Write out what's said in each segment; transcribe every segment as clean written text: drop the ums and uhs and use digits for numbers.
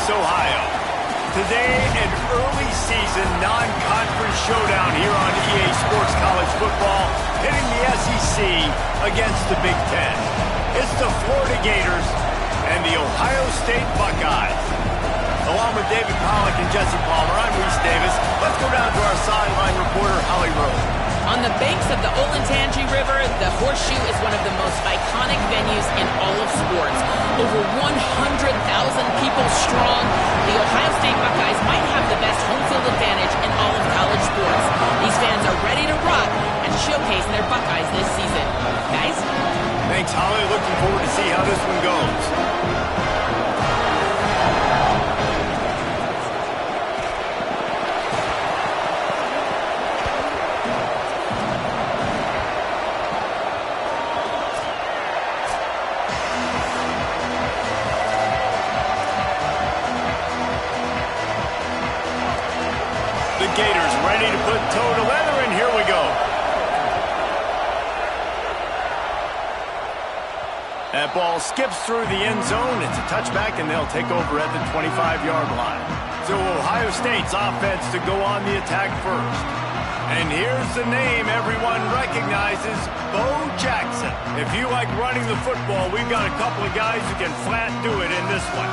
Ohio. Today, an early season non-conference showdown here on EA Sports College Football, hitting the SEC against the Big Ten. It's the Florida Gators and the Ohio State Buckeyes. Along with David Pollack and Jesse Palmer, I'm Reese Davis. Let's go down to our sideline reporter, Holly Rowe. On the banks of the Olentangy River, the Horseshoe is one of the most iconic venues in all of sports. Over 100,000 people strong, the Ohio State Buckeyes might have the best home field advantage in all of college sports. These fans are ready to rock and showcase their Buckeyes this season. Guys? Thanks, Holly. Looking forward to see how this one goes. Gators ready to put toe to leather, and here we go. That ball skips through the end zone. It's a touchback, and they'll take over at the 25-yard line. So Ohio State's offense to go on the attack first. And here's the name everyone recognizes, Bo Jackson. If you like running the football, we've got a couple of guys who can flat do it in this one.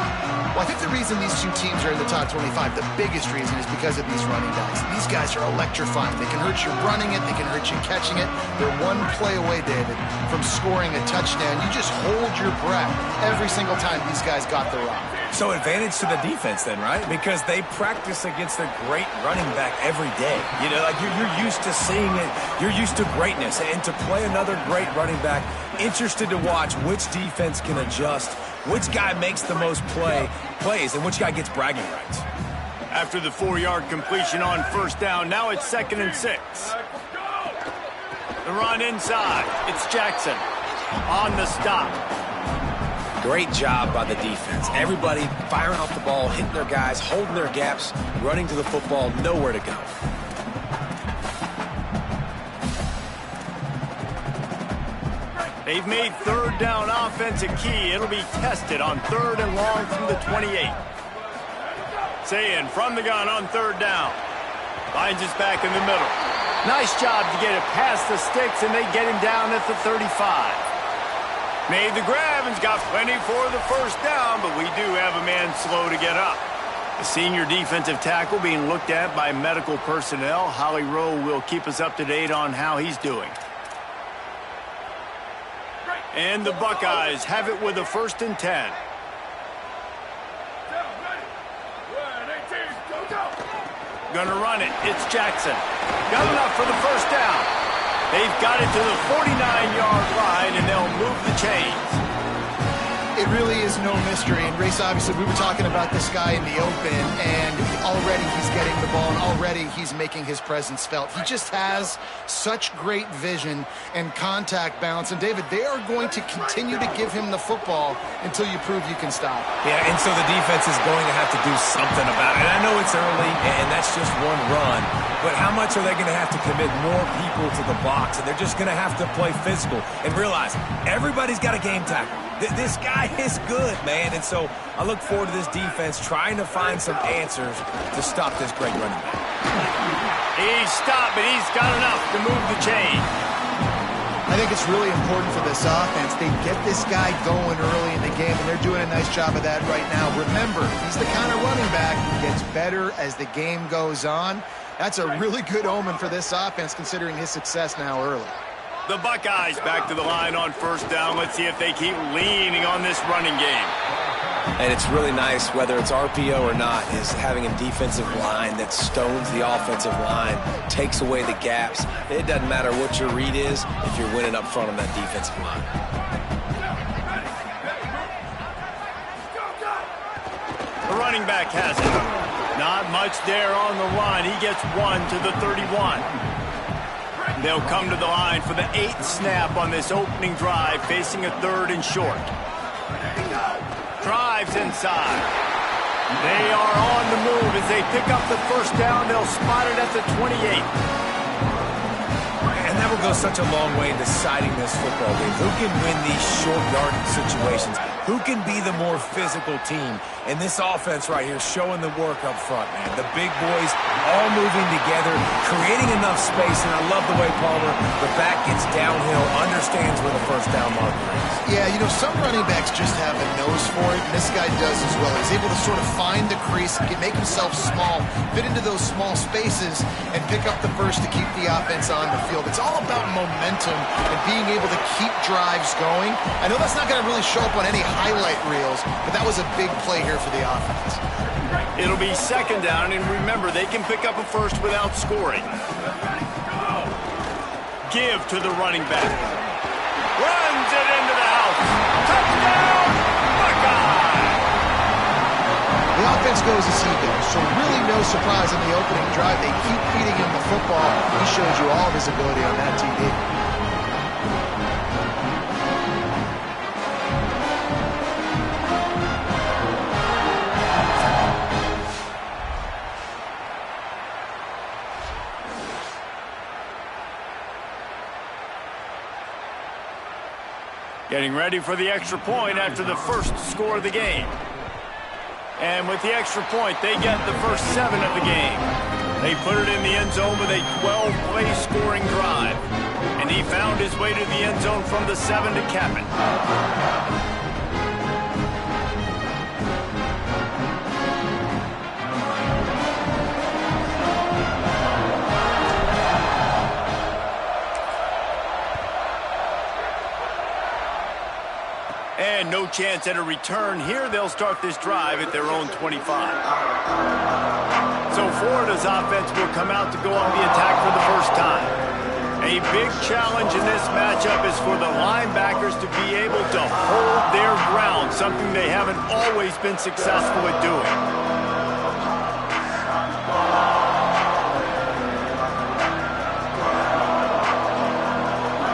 Well, I think the reason these two teams are in the top 25, the biggest reason is because of these running backs. These guys are electrifying. They can hurt you running it. They can hurt you catching it. They're one play away, David, from scoring a touchdown. You just hold your breath every single time these guys got the rock. So advantage to the defense then, right? Because they practice against a great running back every day. You know, like you're used to seeing it. You're used to greatness. And to play another great running back, interested to watch which defense can adjust, which guy makes the most plays, and which guy gets bragging rights. After the 4-yard completion on first down, now it's 2nd and 6. The run inside. It's Jackson on the stop. Great job by the defense. Everybody firing off the ball, hitting their guys, holding their gaps, running to the football, nowhere to go. They've made third down offense a key. It'll be tested on 3rd and long from the 28. Sayin from the gun on 3rd down. Finds his back in the middle. Nice job to get it past the sticks, and they get him down at the 35. Made the grab and's got plenty for the first down, but we do have a man slow to get up. The senior defensive tackle being looked at by medical personnel. Holly Rowe will keep us up to date on how he's doing. And the Buckeyes have it with a 1st and 10. Gonna run it. It's Jackson. Got enough for the first down. They've got it to the 49-yard line, and they'll move the chains. It really is no mystery. And, Race, obviously, we were talking about this guy in the open, and already he's getting the ball, and already he's making his presence felt. He just has such great vision and contact balance. And, David, they are going to continue to give him the football until you prove you can stop. Yeah, and so the defense is going to have to do something about it. And I know it's early, and that's just one run. But how much are they going to have to commit more people to the box? And they're just going to have to play physical and realize everybody's got a game tackle. This guy is good, man. And so I look forward to this defense trying to find some answers to stop this great running back. He's stopped, but he's got enough to move the chain. I think it's really important for this offense. They get this guy going early in the game, and they're doing a nice job of that right now. Remember, he's the kind of running back who gets better as the game goes on. That's a really good omen for this offense, considering his success now early. The Buckeyes back to the line on first down. Let's see if they keep leaning on this running game. And it's really nice, whether it's RPO or not, is having a defensive line that stones the offensive line, takes away the gaps. It doesn't matter what your read is if you're winning up front on that defensive line. The running back has it. Not much there on the run. He gets one to the 31. They'll come to the line for the 8th snap on this opening drive, facing a 3rd and short. Drives inside. They are on the move as they pick up the first down. They'll spot it at the 28. And that will go such a long way in deciding this football game. Who can win these short yardage situations? Who can be the more physical team? And this offense right here showing the work up front, man. The big boys all moving together, creating enough space, and I love the way Palmer, the back gets downhill, understands where the first down marker is. Yeah, you know, some running backs just have a nose for it, and this guy does as well. He's able to sort of find the crease, make himself small, fit into those small spaces, and pick up the first to keep the offense on the field. It's all about momentum and being able to keep drives going. I know that's not going to really show up on any highlight reels, but that was a big play here for the offense. It'll be second down, and remember, they can pick up a first without scoring. Give to the running back. Runs it into the house. Touchdown, Buckeye! The offense goes as he goes, so really no surprise on the opening drive. They keep feeding him the football. He shows you all of his ability on that TD. Getting ready for the extra point after the first score of the game. And with the extra point, they get the first 7 of the game. They put it in the end zone with a 12-play scoring drive. And he found his way to the end zone from the 7 to cap it. And no chance at a return. Here they'll start this drive at their own 25. So Florida's offense will come out to go on the attack for the first time. A big challenge in this matchup is for the linebackers to be able to hold their ground, something they haven't always been successful at doing.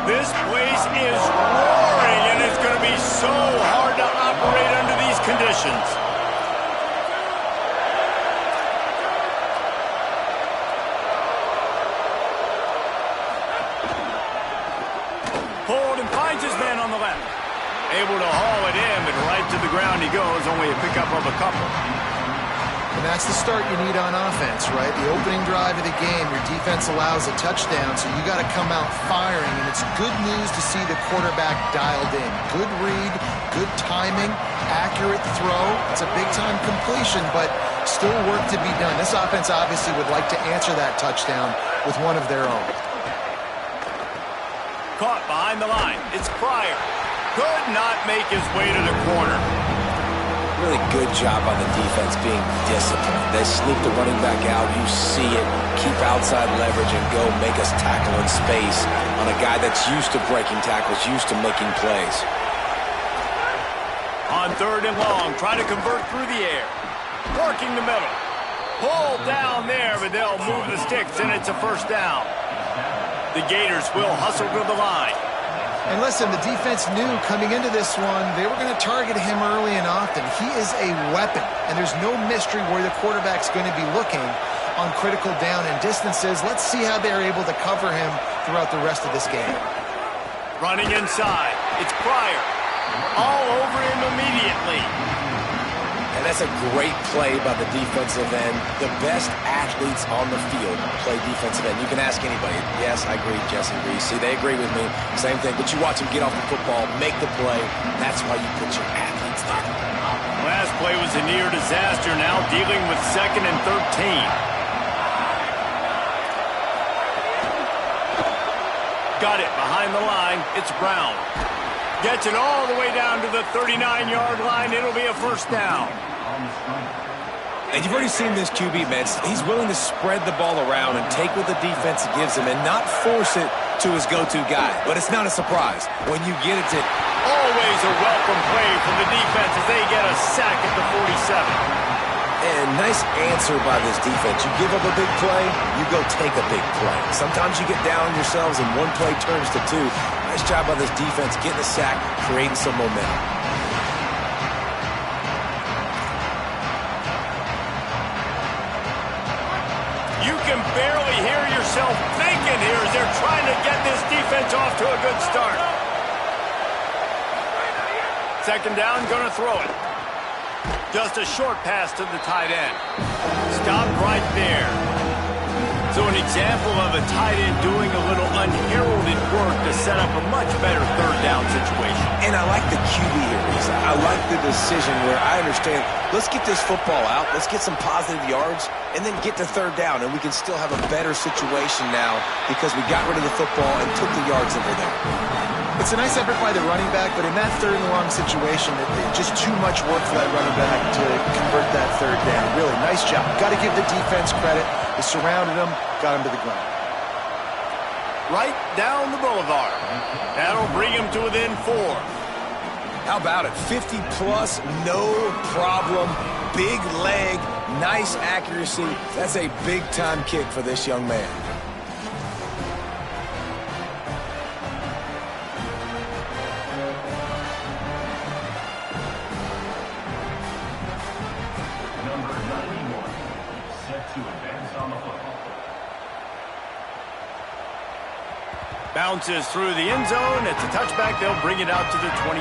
This place is roaring, and it's going to be so hard to operate under these conditions. Hold and finds his man on the left. Able to haul it in, but right to the ground he goes, only a pickup of a couple. And that's the start you need on offense, right? The opening drive of the game, your defense allows a touchdown, so you got to come out firing, and it's good news to see the quarterback dialed in. Good read, good timing, accurate throw. It's a big-time completion, but still work to be done. This offense obviously would like to answer that touchdown with one of their own. Caught behind the line. It's Pryor. Could not make his way to the corner. Really good job on the defense being disciplined. They sneak the running back out. You see it. Keep outside leverage and go make us tackle in space on a guy that's used to breaking tackles, used to making plays. On 3rd and long, trying to convert through the air. Working the middle. Pulled down there, but they'll move the sticks, and it's a first down. The Gators will hustle to the line. And listen, the defense knew coming into this one, they were going to target him early and often. He is a weapon, and there's no mystery where the quarterback's going to be looking on critical down and distances. Let's see how they're able to cover him throughout the rest of this game. Running inside. It's Pryor. All over him immediately. And that's a great play by the defensive end. The best athletes on the field play defensive end. You can ask anybody. Yes, I agree, Jesse Reese. See, they agree with me. Same thing. But you watch them get off the football, make the play. That's why you put your athletes there. Last play was a near disaster. Now dealing with 2nd and 13. Got it behind the line. It's Brown. Gets it all the way down to the 39-yard line. It'll be a first down. And you've already seen this QB, man. He's willing to spread the ball around and take what the defense gives him and not force it to his go-to guy. But it's not a surprise. When you get it to... Always a welcome play from the defense as they get a sack at the 47. And nice answer by this defense. You give up a big play, you go take a big play. Sometimes you get down on yourselves and one play turns to 2. Nice job by this defense getting a sack, creating some momentum. You can barely hear yourself thinking here as they're trying to get this defense off to a good start. second down, going to throw it. Just a short pass to the tight end. Stopped right there. So an example of a tight end doing a little unheralded work to set up a much better third down situation. And I like the QB here, Reese. I like the decision where I understand, let's get this football out, let's get some positive yards, and then get to third down, and we can still have a better situation now because we got rid of the football and took the yards over there. It's a nice effort by the running back, but in that third and long situation, it's just too much work for that running back to convert that third down. Really, nice job. Got to give the defense credit. They surrounded him, got him to the ground. Right down the boulevard. That'll bring him to within 4. How about it? 50-plus, no problem. Big leg, nice accuracy. That's a big-time kick for this young man. Bounces through the end zone. It's a touchback. They'll bring it out to the 25.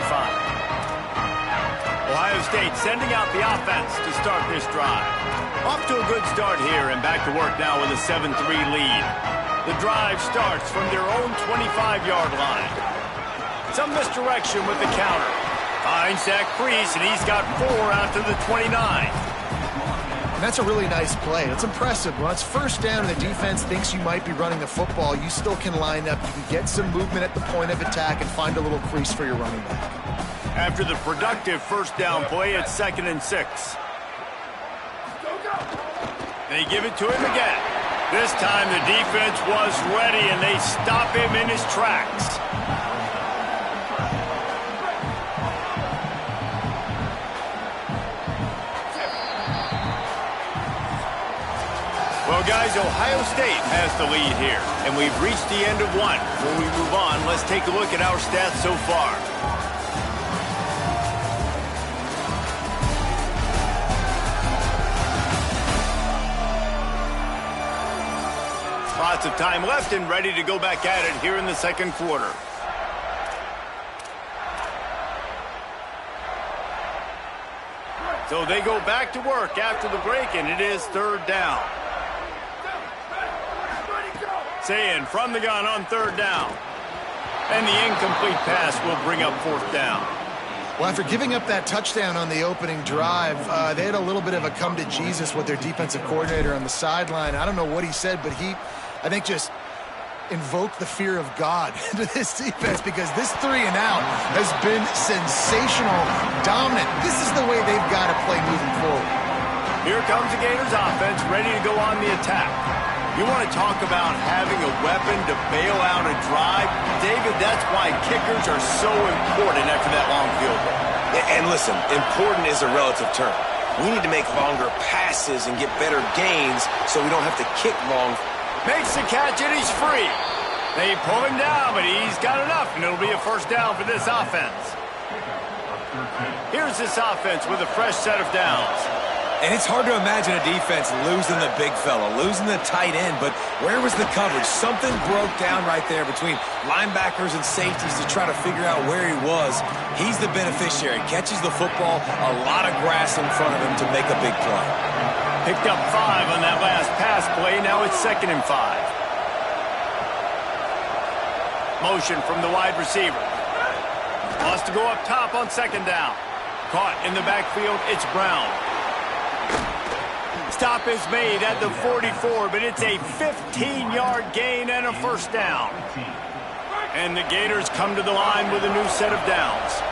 Ohio State sending out the offense to start this drive. Off to a good start here and back to work now with a 7-3 lead. The drive starts from their own 25-yard line. Some misdirection with the counter. Finds that crease, and he's got 4 out to the 29. And that's a really nice play. It's impressive. When it's first down and the defense thinks you might be running the football, you still can line up. You can get some movement at the point of attack and find a little crease for your running back. After the productive first down play, it's 2nd and 6. They give it to him again. This time the defense was ready, and they stop him in his tracks. Well, guys, Ohio State has the lead here, and we've reached the end of one. Before we move on, let's take a look at our stats so far. Lots of time left and ready to go back at it here in the second quarter. So they go back to work after the break, and it is third down. Saying from the gun on third down. And the incomplete pass will bring up 4th down. Well, after giving up that touchdown on the opening drive, they had a little bit of a come to Jesus with their defensive coordinator on the sideline. I don't know what he said, but he, I think, just invoked the fear of God into this defense because this 3 and out has been sensational, dominant. This is the way they've got to play moving forward. Here comes the Gators offense ready to go on the attack. You want to talk about having a weapon to bail out a drive? David, that's why kickers are so important after that long field goal. And listen, important is a relative term. We need to make longer passes and get better gains so we don't have to kick long. Makes the catch and he's free. They pull him down, but he's got enough, and it'll be a first down for this offense. Here's this offense with a fresh set of downs. And it's hard to imagine a defense losing the big fella, losing the tight end, but where was the coverage? Something broke down right there between linebackers and safeties to try to figure out where he was. He's the beneficiary. Catches the football, a lot of grass in front of him to make a big play. Picked up 5 on that last pass play. Now it's 2nd and 5. Motion from the wide receiver. Wants to go up top on 2nd down. Caught in the backfield. It's Brown. Stop is made at the 44, but it's a 15-yard gain and a first down. And the Gators come to the line with a new set of downs.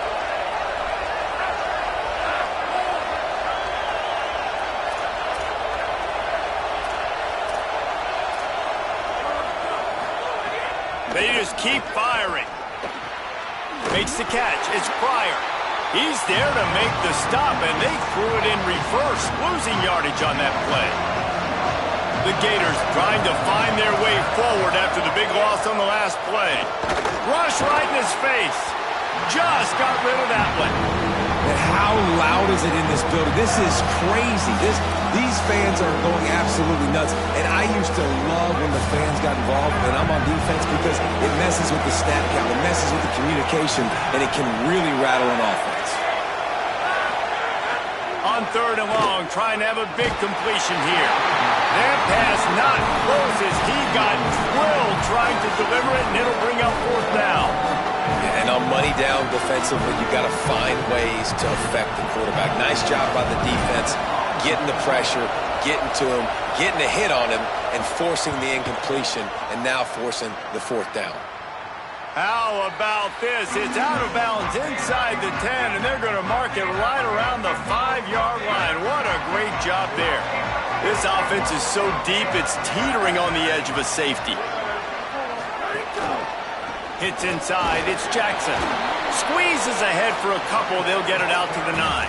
They just keep firing. Makes the catch. It's Pryor. He's there to make the stop, and they threw it in reverse, losing yardage on that play. The Gators trying to find their way forward after the big loss on the last play. Rush right in his face. Just got rid of that one. And how loud is it in this building? This is crazy. These fans are going absolutely nuts. And I used to love when the fans got involved when I'm on defense because it messes with the snap count, it messes with the communication, and it can really rattle an offense. On 3rd and long, trying to have a big completion here. That pass not close as he got drilled trying to deliver it, and it'll bring up 4th down. Yeah, and on money down defensively, you got to find ways to affect the quarterback. Nice job by the defense, getting the pressure, getting to him, getting a hit on him, and forcing the incompletion, and now forcing the 4th down. How about this? It's out of bounds inside the 10, and they're going to mark it right around the 5-yard line. What a great job there. This offense is so deep, it's teetering on the edge of a safety. Hits inside, it's Jackson. Squeezes ahead for a couple, they'll get it out to the 9.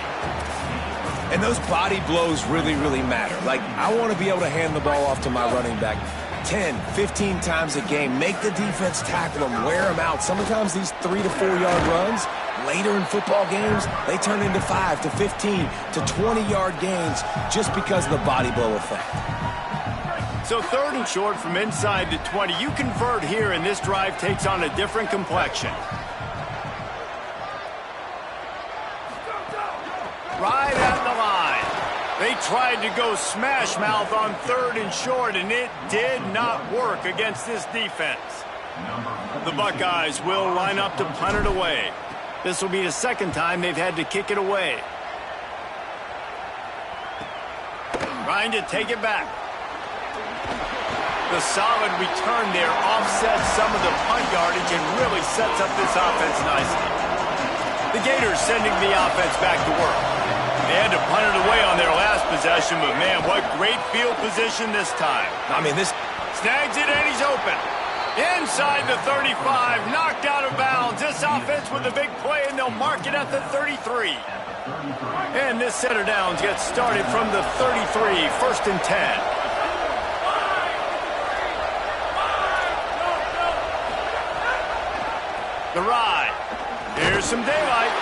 And those body blows really, really matter. Like, I want to be able to hand the ball off to my running back 10, 15 times a game. Make the defense tackle them, wear them out. Sometimes these 3 to 4 yard runs, later in football games, they turn into 5 to 15 to 20-yard gains just because of the body blow effect. So 3rd and short from inside the 20. You convert here, and this drive takes on a different complexion. Right at the line. They tried to go smash mouth on 3rd and short, and it did not work against this defense. The Buckeyes will line up to punt it away. This will be the 2nd time they've had to kick it away. Trying to take it back. The solid return there offsets some of the punt yardage and really sets up this offense nicely. The Gators sending the offense back to work. They had to punt it away on their last possession, but man, what great field position this time. I mean, this snags it and he's open. Inside the 35, knocked out of bounds. This offense with a big play, and they'll mark it at the 33. And this set of downs gets started from the 33, 1st and 10. The ride. Here's some daylight.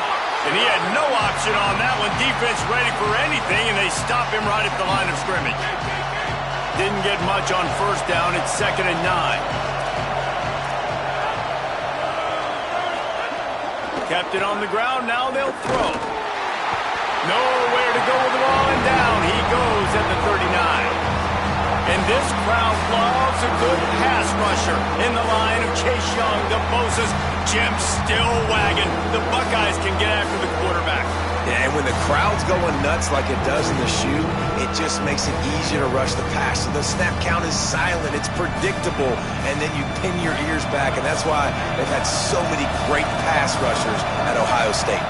And he had no option on that one. Defense ready for anything, and they stop him right at the line of scrimmage. Didn't get much on 1st down. It's 2nd and 9. Kept it on the ground. Now they'll throw. Nowhere to go with the ball, and down he goes at the 39. And this crowd loves a good pass rusher in the line of Chase Young, the Moses. Jim still wagging. The Buckeyes can get after the quarterback. Yeah, and when the crowd's going nuts like it does in the shoe, it just makes it easier to rush the pass. So the snap count is silent. It's predictable. And then you pin your ears back. And that's why they've had so many great pass rushers at Ohio State.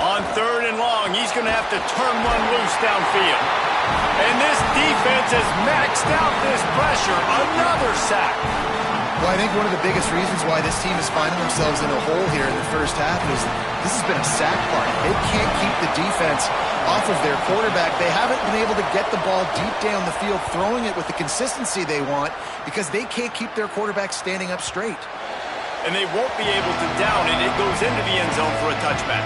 On 3rd and long, he's going to have to turn one loose downfield. And this defense has maxed out this pressure. Another sack. Well, I think one of the biggest reasons why this team is finding themselves in a hole here in the 1st half is this has been a sack party. They can't keep the defense off of their quarterback. They haven't been able to get the ball deep down the field, throwing it with the consistency they want because they can't keep their quarterback standing up straight. And they won't be able to down it. It goes into the end zone for a touchback.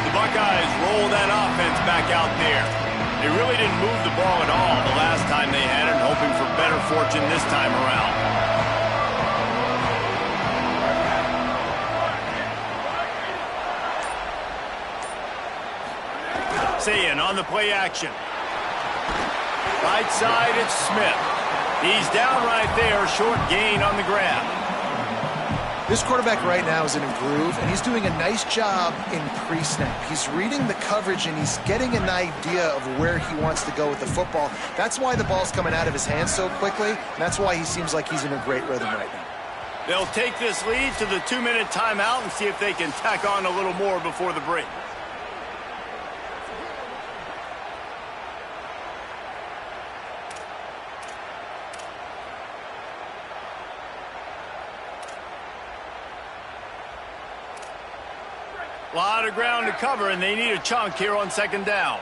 The Buckeyes roll that offense back out there. They really didn't move the ball at all the last time they had it, hoping for better fortune this time around. Sayin on the play action. Right side, it's Smith. He's down right there, short gain on the grab. This quarterback right now is in a groove, and he's doing a nice job in pre-snap. He's reading the coverage, and he's getting an idea of where he wants to go with the football. That's why the ball's coming out of his hands so quickly, and that's why he seems like he's in a great rhythm right now. They'll take this lead to the 2-minute timeout and see if they can tack on a little more before the break. A lot of ground to cover, and they need a chunk here on 2nd down.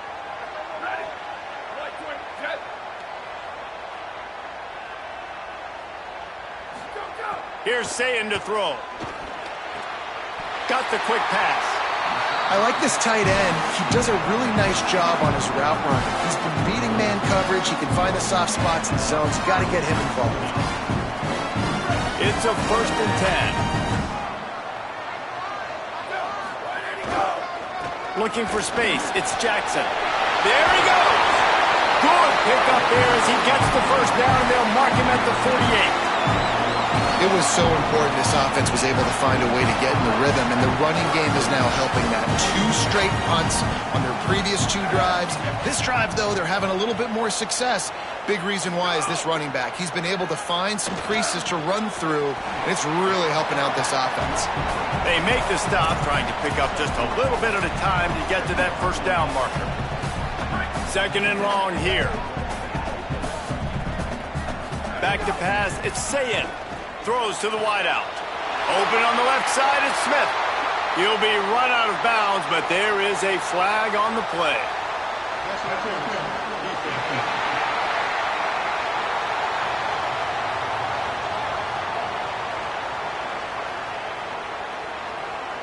Here's Sayin to throw. Got the quick pass. I like this tight end. He does a really nice job on his route running. He's been beating man coverage. He can find the soft spots and zones. You got to get him involved. It's a 1st and 10. Looking for space. It's Jackson. There he goes. Good pick up there as he gets the 1st down, and they'll mark him at the 48. It was so important this offense was able to find a way to get in the rhythm, and the running game is now helping that. 2 straight punts on their previous 2 drives. This drive, though, they're having a little bit more success. Big reason why is this running back. He's been able to find some creases to run through, and it's really helping out this offense. They make the stop, trying to pick up just a little bit at a time to get to that 1st down marker. 2nd and long here. Back to pass. It's Sayin. Throws to the wideout. Open on the left side, it's Smith. He'll be run out of bounds, but there is a flag on the play.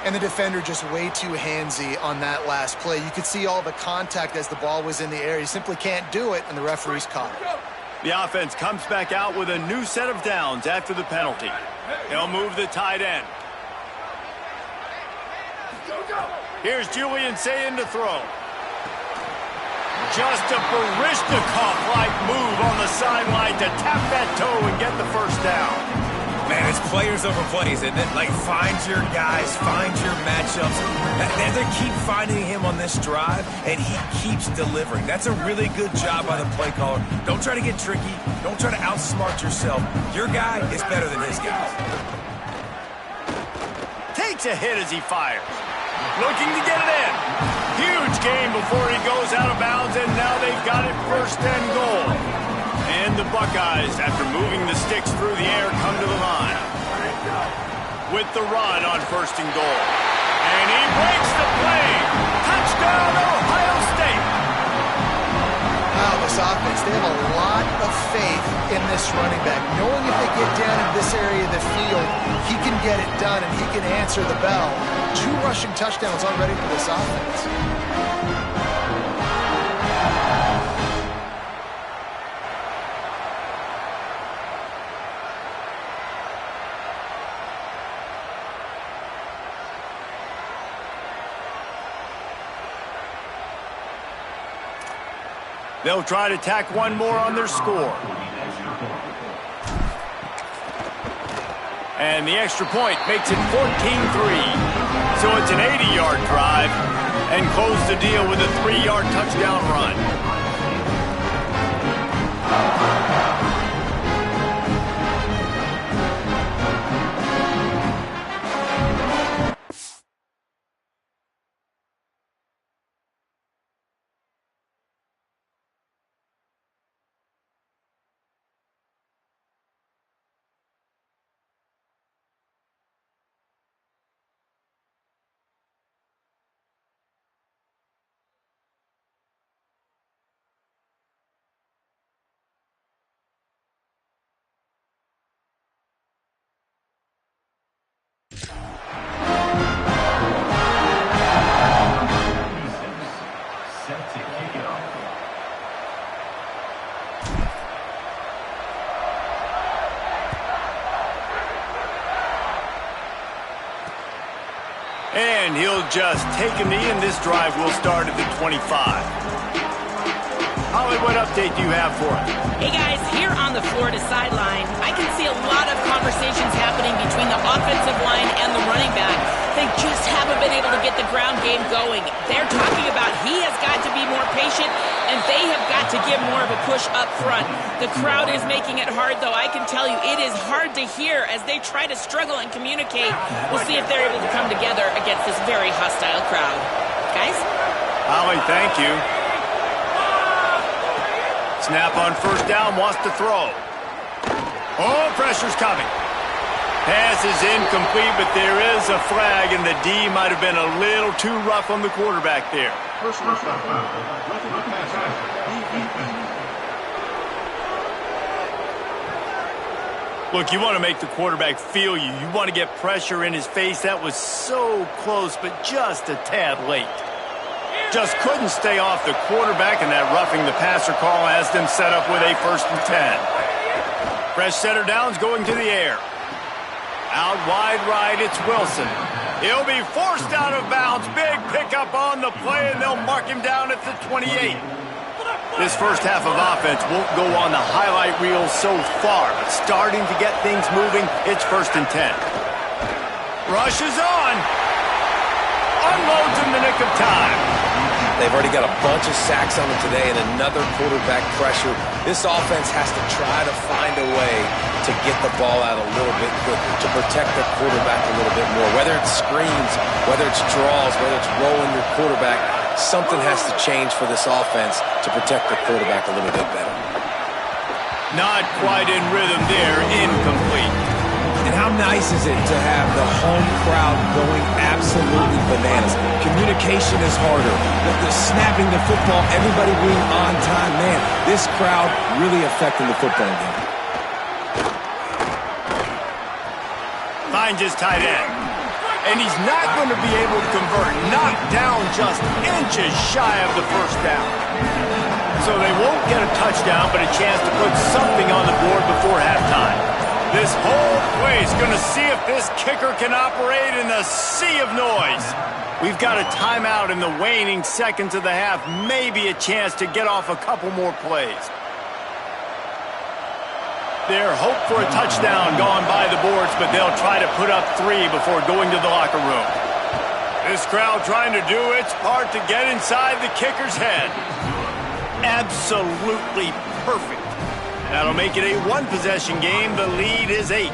And the defender just way too handsy on that last play. You could see all the contact as the ball was in the air. He simply can't do it, and the referee's caught it. The offense comes back out with a new set of downs after the penalty. They'll move the tight end. Here's Julian Sayin to throw. Just a Baryshnikov-like move on the sideline to tap that toe and get the 1st down. Man, it's players over plays, isn't it? Like, find your guys, find your matchups. They keep finding him on this drive, and he keeps delivering. That's a really good job by the play caller. Don't try to get tricky. Don't try to outsmart yourself. Your guy is better than his guys. Takes a hit as he fires. Looking to get it in. Huge gain before he goes out of bounds, and now they've got it 1st and goal. And the Buckeyes, after moving the sticks through the air, come to the line. With the run on 1st and goal. And he breaks the play. Touchdown, Ohio State. Wow, this offense, they have a lot of faith in this running back. Knowing if they get down in this area of the field, he can get it done and he can answer the bell. 2 rushing touchdowns already for this offense. They'll try to tack one more on their score. And the extra point makes it 14-3. So it's an 80-yard drive and close the deal with a 3-yard touchdown run. And he'll just take a knee, and this drive will start at the 25. Holly, what update do you have for us? Hey, guys, here on the Florida sideline, I can see a lot of conversations happening between the offensive line and the running back. They just haven't been able to get the ground game going. They're talking about he has got to be more patient, and they have got to give more of a push up front. The crowd is making it hard, though. I can tell you it is hard to hear as they try to struggle and communicate. We'll see if they're able to come together against this very hostile crowd. Guys? Holly, thank you. Snap on 1st down, wants to throw. Oh, pressure's coming. Pass is incomplete, but there is a flag, and the D might have been a little too rough on the quarterback there. Look, you want to make the quarterback feel you. You want to get pressure in his face. That was so close, but just a tad late. Just couldn't stay off the quarterback, and that roughing the passer call has them set up with a 1st and 10. Fresh setter downs going to the air. Out wide right, it's Wilson. He'll be forced out of bounds. Big pickup on the play, and they'll mark him down at the 28. This first half of offense won't go on the highlight reel so far, but starting to get things moving, it's 1st and 10. Rush is on. Unloads in the nick of time. They've already got a bunch of sacks on them today and another quarterback pressure. This offense has to try to find a way to get the ball out a little bit quicker, to protect the quarterback a little bit more. Whether it's screens, whether it's draws, whether it's rolling your quarterback, something has to change for this offense to protect the quarterback a little bit better. Not quite in rhythm there, incomplete. And how nice is it to have the home crowd going absolutely bananas? Communication is harder. The snapping the football, everybody being on time. Man, this crowd really affecting the football game. Finds his tight end. And he's not going to be able to convert. Knocked down just inches shy of the 1st down. So they won't get a touchdown, but a chance to put something on the board before halftime. This whole place going to see if this kicker can operate in the sea of noise. We've got a timeout in the waning seconds of the half. Maybe a chance to get off a couple more plays. Their hope for a touchdown gone by the boards, but they'll try to put up 3 before going to the locker room. This crowd trying to do its part to get inside the kicker's head. Absolutely perfect. That'll make it a 1-possession game. The lead is 8.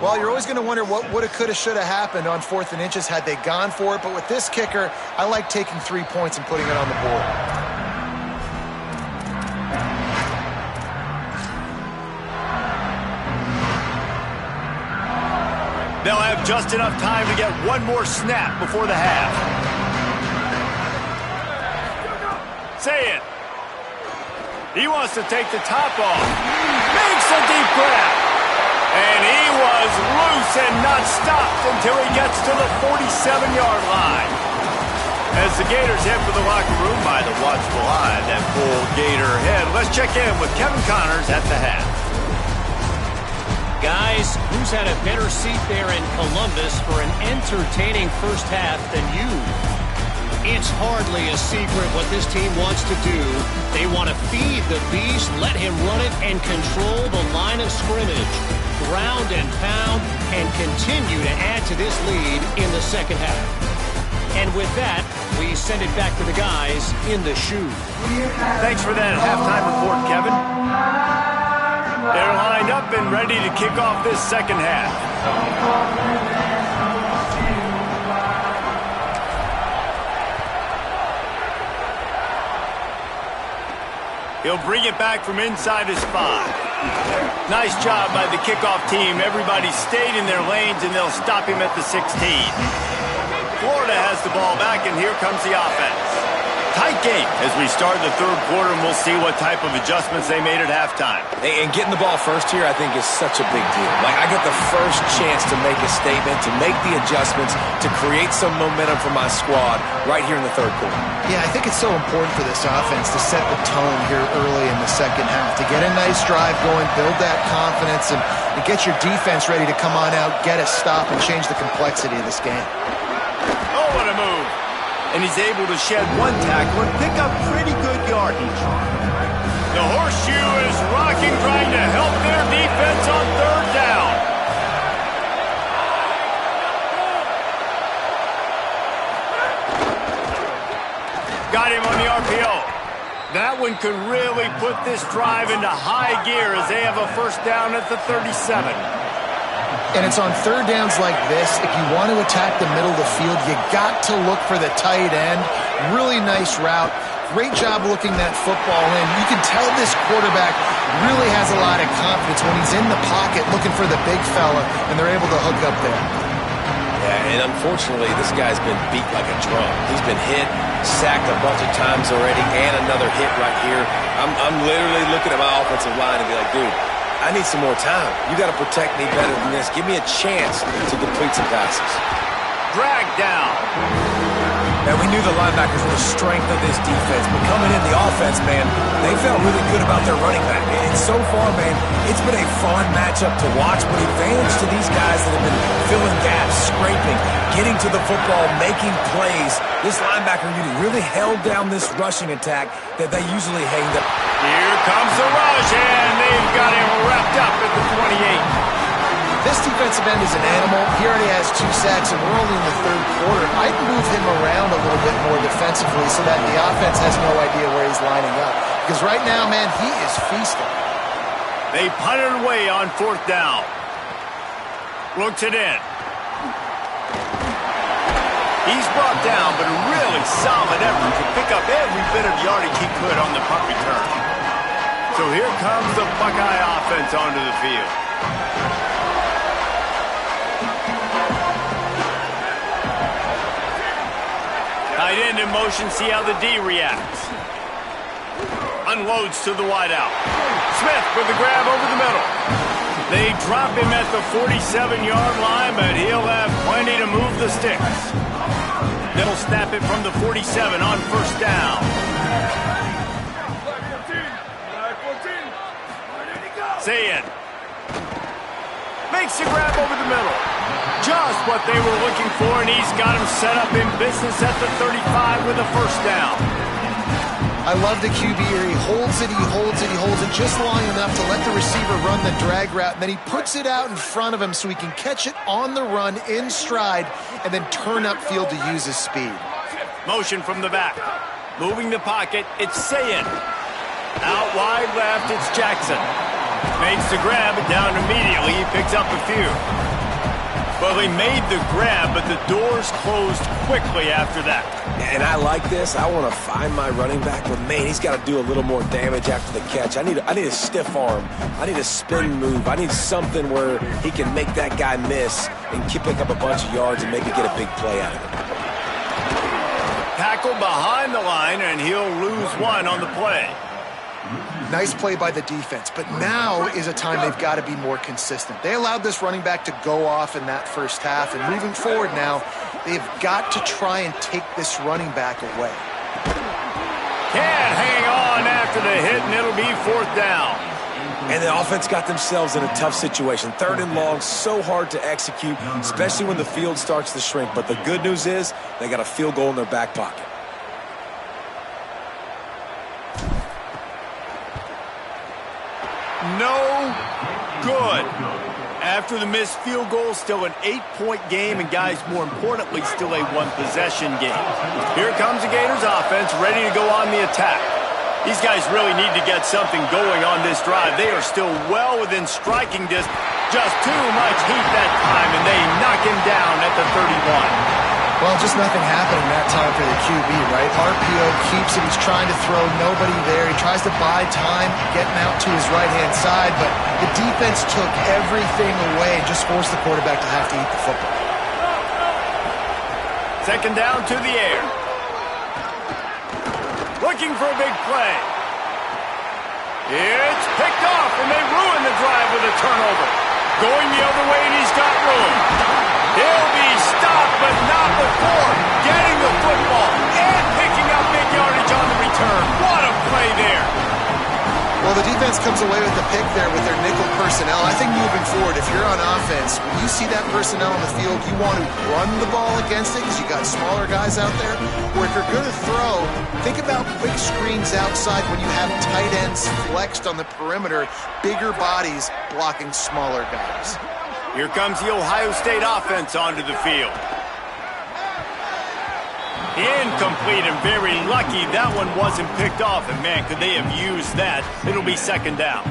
Well, you're always going to wonder what woulda, coulda, shoulda happened on 4th and inches had they gone for it. But with this kicker, I like taking 3 points and putting it on the board. They'll have just enough time to get one more snap before the half. Say it. He wants to take the top off. Makes a deep grab. And he was loose and not stopped until he gets to the 47-yard line. As the Gators head for the locker room by the watchful eye, that full Gator head. Let's check in with Kevin Connors at the half. Guys, who's had a better seat there in Columbus for an entertaining first half than you? It's hardly a secret what this team wants to do. They want to feed the beast, let him run it, and control the line of scrimmage. Ground and pound, and continue to add to this lead in the second half. And with that, we send it back to the guys in the shoe. Thanks for that halftime report, Kevin. They're lined up and ready to kick off this second half. He'll bring it back from inside his 5. Nice job by the kickoff team. Everybody stayed in their lanes, and they'll stop him at the 16. Florida has the ball back, and here comes the offense. Tight game as we start the third quarter, and we'll see what type of adjustments they made at halftime. And getting the ball first here, I think, is such a big deal. Like, I get the first chance to make a statement, to make the adjustments, to create some momentum for my squad right here in the third quarter. Yeah, I think it's so important for this offense to set the tone here early in the second half, to get a nice drive going, build that confidence, and get your defense ready to come on out, get a stop, and change the complexity of this game. Oh, what a move. And he's able to shed one tackle and pick up pretty good yardage. The horseshoe is rocking, trying to help their defense on third down. Got him on the RPO. That one could really put this drive into high gear as they have a first down at the 37. And it's on third downs like this, if you want to attack the middle of the field, you got to look for the tight end. Really nice route. Great job looking that football in. You can tell this quarterback really has a lot of confidence when he's in the pocket looking for the big fella, and they're able to hook up there. Yeah, and unfortunately, this guy's been beat like a drum. He's been hit, sacked a bunch of times already, and another hit right here. I'm literally looking at my offensive line and be like, dude, I need some more time. You got to protect me better than this. Give me a chance to complete some passes. Drag down. And we knew the linebackers were the strength of this defense, but coming in the offense, man, they felt really good about their running back. And so far, man, it's been a fun matchup to watch, but advantage to these guys that have been filling gaps, scraping, getting to the football, making plays. This linebacker unit really held down this rushing attack that they usually hanged up. Here comes the rush, and they've got him wrapped up at the 28. This defensive end is an animal. He already has 2 sacks, and we're only in the third quarter. I'd move him around a little bit more defensively so that the offense has no idea where he's lining up. Because right now, man, he is feasting. They punted away on 4th down. Looks it in. He's brought down, but a really solid effort to pick up every bit of yardage he could on the punt return. So here comes the Buckeye offense onto the field. Tight end in motion, see how the D reacts. Unloads to the wideout. Smith with the grab over the middle. They drop him at the 47-yard line, but he'll have plenty to move the sticks. They'll snap it from the 47 on 1st down. Sayin makes the grab over the middle. Just what they were looking for, and he's got him set up in business at the 35 with a 1st down. I love the QB here. He holds it, he holds it, he holds it just long enough to let the receiver run the drag route, and then he puts it out in front of him so he can catch it on the run in stride and then turn upfield to use his speed. Motion from the back. Moving the pocket, it's Sayin. Out wide left, it's Jackson. Makes the grab, down immediately. He picks up a few. Well, he made the grab, but the doors closed quickly after that. And I like this. I want to find my running back, but man, he's got to do a little more damage after the catch. I need a stiff arm. I need a spin move. I need something where he can make that guy miss and pick up a bunch of yards and maybe get a big play out of it. Tackle behind the line, and he'll lose 1 on the play. Nice play by the defense, but now is a time they've got to be more consistent. They allowed this running back to go off in that first half, and moving forward now, they've got to try and take this running back away. Can't hang on after the hit, and it'll be 4th down. And the offense got themselves in a tough situation. 3rd and long, so hard to execute, especially when the field starts to shrink. But the good news is they got a field goal in their back pocket. No good. After the missed field goal, still an 8-point game, and guys, more importantly, still a 1-possession game. Here comes the Gators offense, ready to go on the attack. These guys really need to get something going on this drive. They are still well within striking distance. Just too much heat that time, and they knock him down at the 31. Well, just nothing happening that time for the QB, right? RPO keeps it. He's trying to throw, nobody there. He tries to buy time, getting out to his right-hand side, but the defense took everything away and just forced the quarterback to have to eat the football. 2nd down to the air. Looking for a big play. It's picked off, and they ruin the drive with a turnover. Going the other way, and he's got room. He'll be stopped, but not before getting the football and picking up big yardage on the return. What a play there. Well, the defense comes away with the pick there with their nickel personnel. I think moving forward, if you're on offense, when you see that personnel on the field, you want to run the ball against it because you got smaller guys out there. Or if you're going to throw, think about quick screens outside when you have tight ends flexed on the perimeter, bigger bodies blocking smaller guys. Here comes the Ohio State offense onto the field. Incomplete, and very lucky that one wasn't picked off. And, man, could they have used that? It'll be 2nd down.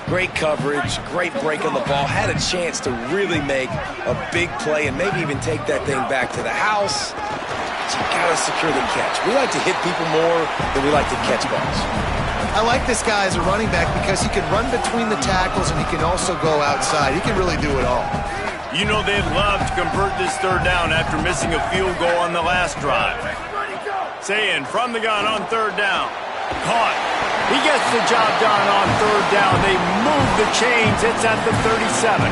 Great coverage, great break on the ball. Had a chance to really make a big play and maybe even take that thing back to the house. But you got to secure the catch. We like to hit people more than we like to catch balls. I like this guy as a running back because he can run between the tackles and he can also go outside. He can really do it all. You know they'd love to convert this 3rd down after missing a field goal on the last drive. Sayin from the gun on 3rd down. Caught. He gets the job done on third down. They move the chains. It's at the 37.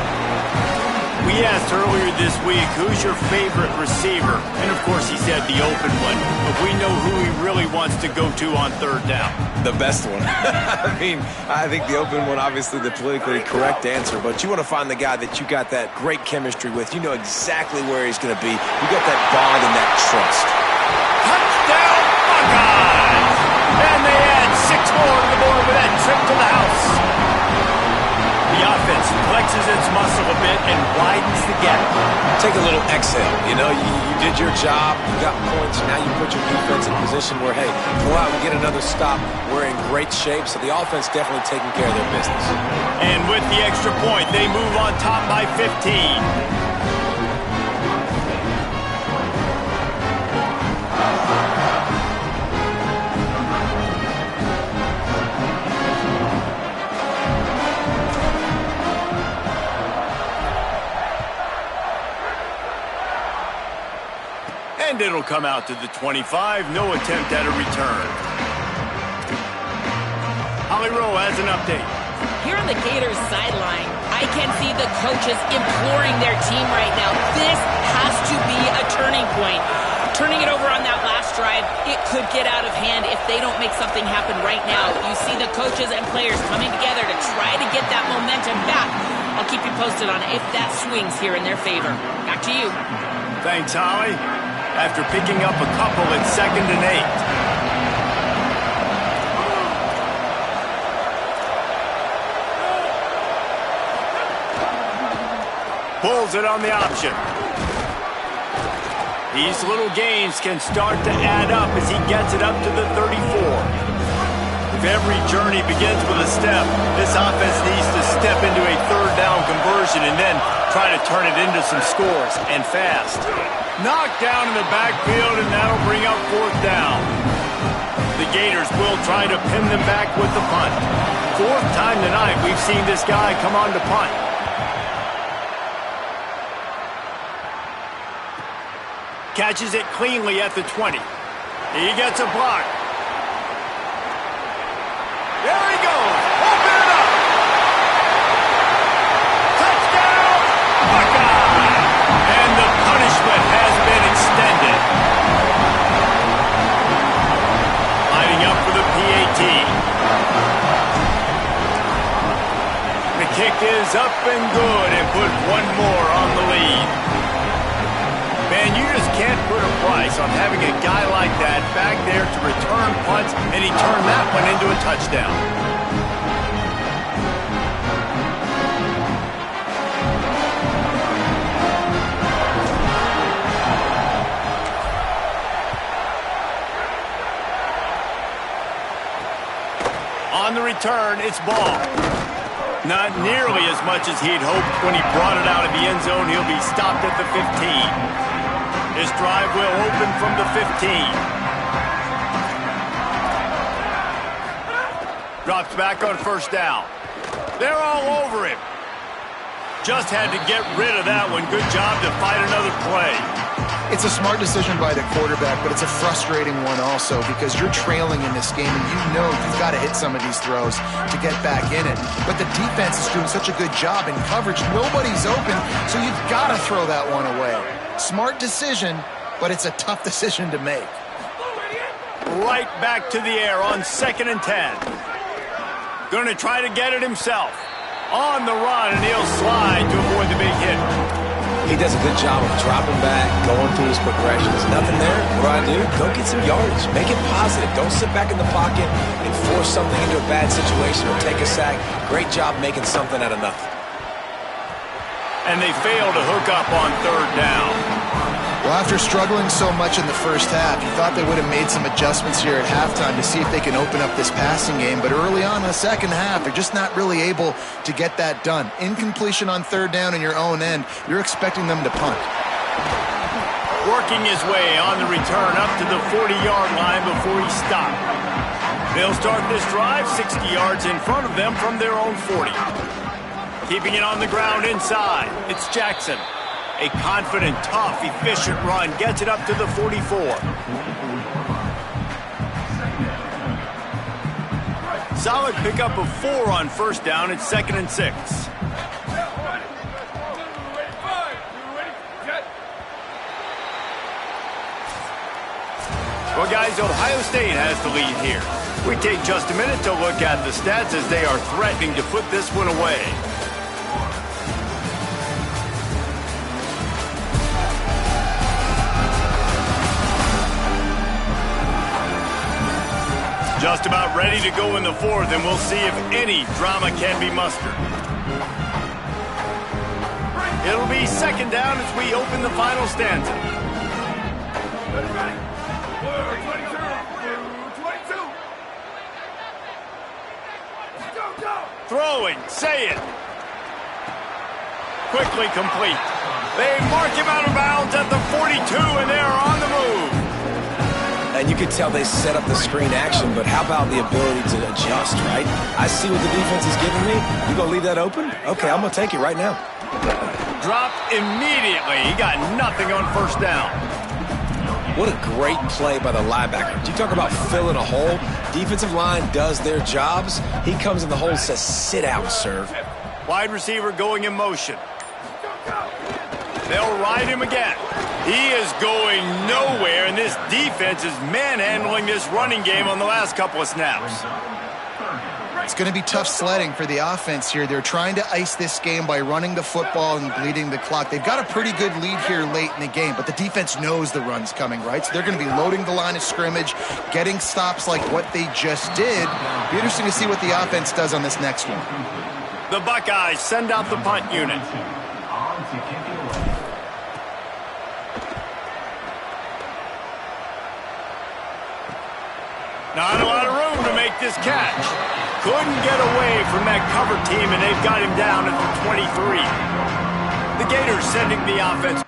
We asked earlier this week, who's your favorite receiver? And, of course, he said the open one. But we know who he really wants to go to on third down. The best one. I mean, I think the open one, obviously the politically correct answer, but you want to find the guy that you got that great chemistry with. You know exactly where he's going to be. You got that bond and that trust. Touchdown, Buckeyes! And they add 6 more to the board with that trip to the house. The offense flexes its muscle a bit and widens the gap. Take a little exhale. You know, you did your job. You got points. Now you put your defense in position where, hey, go out and get another stop. We're in great shape, so the offense definitely taking care of their business. And with the extra point, they move on top by 15. And it'll come out to the 25. No attempt at a return. Holly Rowe has an update. Here on the Gators sideline, I can see the coaches imploring their team right now. This has to be a turning point. Turning it over on that last drive, it could get out of hand if they don't make something happen right now. You see the coaches and players coming together to try to get that momentum back. I'll keep you posted on if that swings here in their favor. Back to you. Thanks, Holly. After picking up a couple at 2nd and 8. Pulls it on the option. These little gains can start to add up as he gets it up to the 34. If every journey begins with a step, this offense needs to step into a third down conversion and then try to turn it into some scores, and fast. Knocked down in the backfield, and that'll bring up 4th down. The Gators will try to pin them back with the punt. 4th time tonight we've seen this guy come on to punt. Catches it cleanly at the 20. He gets a block. There he goes. Open it up. Touchdown, Buckeye. And the punishment has been extended. Lining up for the PAT. The kick is up and good and put one more on the lead. Man, you just can't put a price on having a guy like that back there to return punts, and he turned that one into a touchdown. On the return, it's ball. Not nearly as much as he'd hoped when he brought it out of the end zone. He'll be stopped at the 15. This drive will open from the 15. Drops back on 1st down. They're all over him. Just had to get rid of that one. Good job to fight another play. It's a smart decision by the quarterback, but it's a frustrating one also because you're trailing in this game and you know you've got to hit some of these throws to get back in it. But the defense is doing such a good job in coverage. Nobody's open, so you've got to throw that one away. Smart decision, but it's a tough decision to make. Right back to the air on 2nd and 10. Going to try to get it himself. On the run, and he'll slide to avoid the big hit. He does a good job of dropping back, going through his progressions. Nothing there. What do? Go get some yardage. Make it positive. Don't sit back in the pocket and force something into a bad situation or take a sack. Great job making something out of nothing. And they fail to hook up on 3rd down. Well, after struggling so much in the first half, you thought they would have made some adjustments here at halftime to see if they can open up this passing game. But early on in the second half, they're just not really able to get that done. Incompletion on 3rd down in your own end, you're expecting them to punt. Working his way on the return up to the 40-yard line before he stopped. They'll start this drive 60 yards in front of them from their own 40. Keeping it on the ground inside, it's Jackson. A confident, tough, efficient run gets it up to the 44. Solid pickup of 4 on first down. It's 2nd and 6. Well, guys, Ohio State has the lead here. We take just a minute to look at the stats as they are threatening to put this one away. Just about ready to go in the 4th, and we'll see if any drama can be mustered. It'll be 2nd down as we open the final stanza. Throwing, say it. Quickly complete. They mark him out of bounds at the 42, and they are on the move. And you could tell they set up the screen action, but how about the ability to adjust, right? I see what the defense is giving me. You gonna leave that open? Okay, I'm gonna take it right now. Dropped immediately. He got nothing on first down. What a great play by the linebacker. You talk about filling a hole. Defensive line does their jobs. He comes in the hole and says, sit out, sir. Wide receiver going in motion. They'll ride him again. He is going nowhere, and this defense is manhandling this running game on the last couple of snaps. It's going to be tough sledding for the offense here. They're trying to ice this game by running the football and bleeding the clock. They've got a pretty good lead here late in the game, but the defense knows the run's coming, right? So they're going to be loading the line of scrimmage, getting stops like what they just did. Be interesting to see what the offense does on this next one. The Buckeyes send out the punt unit. Not a lot of room to make this catch. Couldn't get away from that cover team, and they've got him down at the 23. The Gators sending the offense.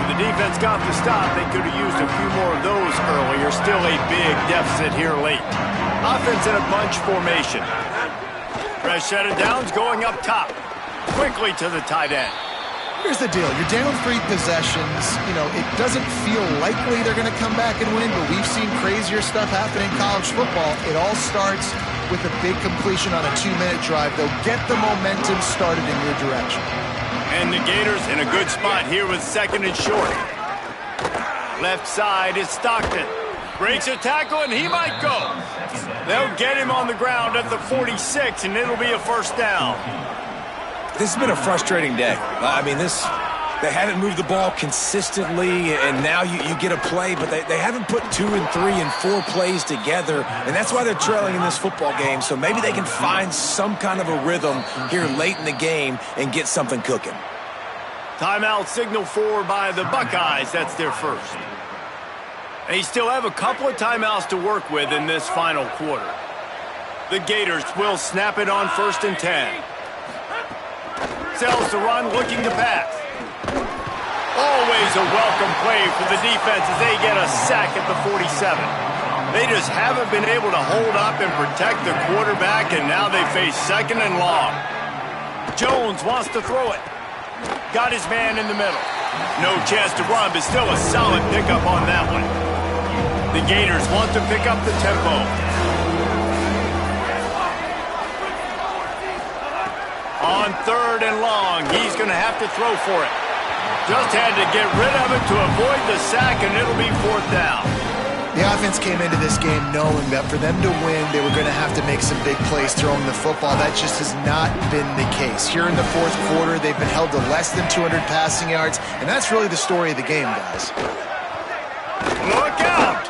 The defense got the stop. They could have used a few more of those earlier. Still a big deficit here late. Offense in a bunch formation. Fresh set of downs going up top. Quickly to the tight end. Here's the deal. You're down 3 possessions. You know, it doesn't feel likely they're going to come back and win, but we've seen crazier stuff happen in college football. It all starts with a big completion on a 2-minute drive. They'll get the momentum started in your direction. And the Gators in a good spot here with 2nd and short. Left side is Stockton. Breaks a tackle, and he might go. They'll get him on the ground at the 46, and it'll be a first down. This has been a frustrating day. I mean, they haven't moved the ball consistently, and now you get a play, but they haven't put 2 and 3 and 4 plays together, and that's why they're trailing in this football game. So maybe they can find some kind of a rhythm here late in the game and get something cooking. Timeout signaled for by the Buckeyes. That's their first. They still have a couple of timeouts to work with in this final quarter. The Gators will snap it on 1st and 10. Sells the run, looking to pass. Always a welcome play for the defense as they get a sack at the 47. They just haven't been able to hold up and protect the quarterback, and now they face 2nd and long. Jones wants to throw it. Got his man in the middle. No chance to run, but still a solid pickup on that one. The Gators want to pick up the tempo. On 3rd and long, he's going to have to throw for it. Just had to get rid of it to avoid the sack, and it'll be 4th down. The offense came into this game knowing that for them to win, they were going to have to make some big plays throwing the football. That just has not been the case. Here in the 4th quarter, they've been held to less than 200 passing yards, and that's really the story of the game, guys. Look out!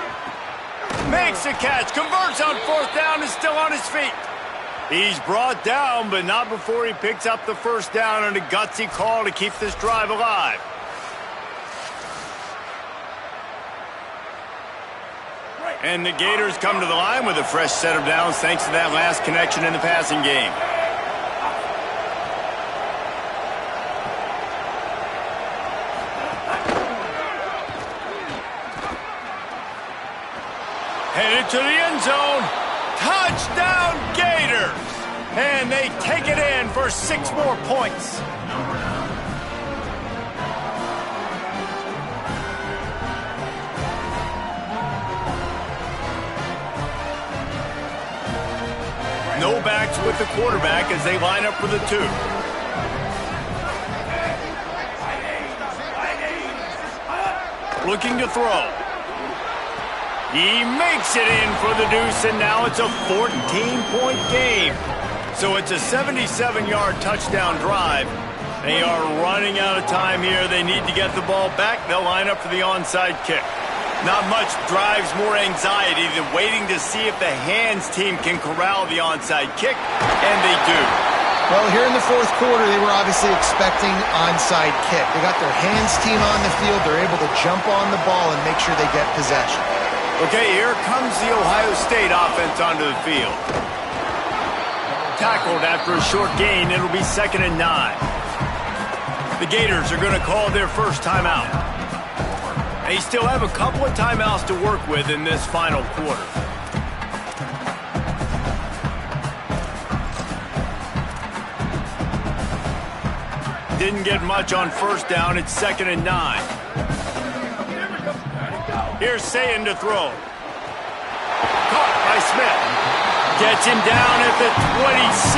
Makes the catch, converts on 4th down, is still on his feet. He's brought down, but not before he picks up the first down on a gutsy call to keep this drive alive. And the Gators come to the line with a fresh set of downs thanks to that last connection in the passing game. Headed to the end zone. Touchdown, Gators! And they take it in for 6 more points. No backs with the quarterback as they line up for the 2. Looking to throw. He makes it in for the deuce, and now it's a 14-point game. So it's a 77-yard touchdown drive. They are running out of time here. They need to get the ball back. They'll line up for the onside kick. Not much drives more anxiety than waiting to see if the hands team can corral the onside kick, and they do. Well, here in the 4th quarter, they were obviously expecting onside kick. They got their hands team on the field. They're able to jump on the ball and make sure they get possession. Okay, here comes the Ohio State offense onto the field. Tackled after a short gain, it'll be 2nd and 9. The Gators are going to call their first timeout. They still have a couple of timeouts to work with in this final quarter. Didn't get much on first down. It's 2nd and 9. Here's Sayin to throw. Caught by Smith. Gets him down at the 26.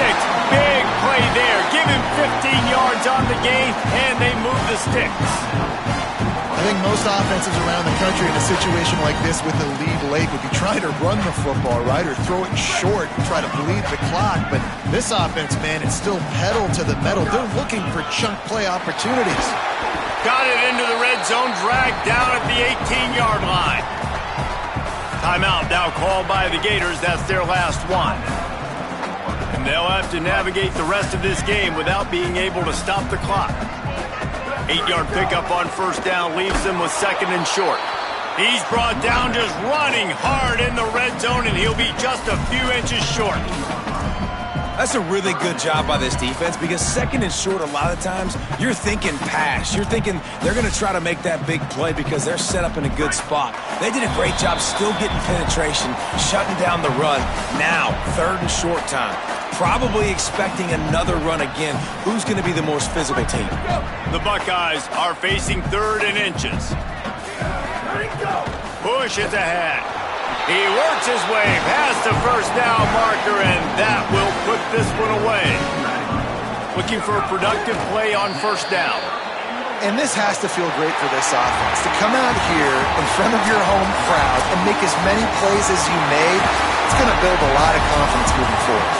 Big play there. Give him 15 yards on the gain, and they move the sticks. I think most offenses around the country in a situation like this with a lead late would be trying to run the football, right, or throw it short and try to bleed the clock. But this offense, man, it's still pedal to the metal. They're looking for chunk play opportunities. Got it into the red zone, dragged down at the 18-yard line. Timeout now called by the Gators. That's their last one. And they'll have to navigate the rest of this game without being able to stop the clock. 8-yard pickup on first down leaves them with 2nd and short. He's brought down just running hard in the red zone, and he'll be just a few inches short. That's a really good job by this defense because 2nd and short, a lot of times, you're thinking pass. You're thinking they're going to try to make that big play because they're set up in a good spot. They did a great job still getting penetration, shutting down the run. Now, 3rd and short time. Probably expecting another run again. Who's going to be the most physical team? The Buckeyes are facing 3rd and inches. Bush is ahead. He works his way past the first down marker, and that will put this one away. Looking for a productive play on first down. And this has to feel great for this offense. To come out here in front of your home crowd and make as many plays as you made, it's going to build a lot of confidence moving forward.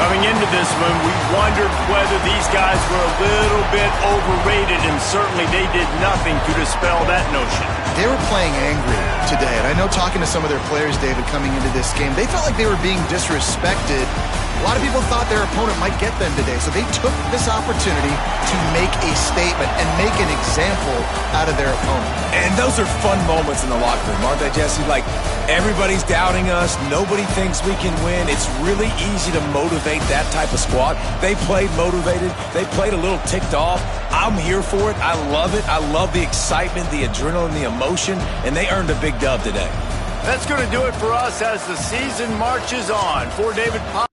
Coming into this one, we wondered whether these guys were a little bit overrated, and certainly they did nothing to dispel that notion. They were playing angry today, and I know talking to some of their players, David, coming into this game, they felt like they were being disrespected. A lot of people thought their opponent might get them today, so they took this opportunity to make a statement and make an example out of their opponent. And those are fun moments in the locker room, aren't they, Jesse? Like, everybody's doubting us. Nobody thinks we can win. It's really easy to motivate that type of squad. They played motivated. They played a little ticked off. I'm here for it. I love it. I love the excitement, the adrenaline, the emotion, and they earned a big dub today. That's going to do it for us as the season marches on. For David Pop.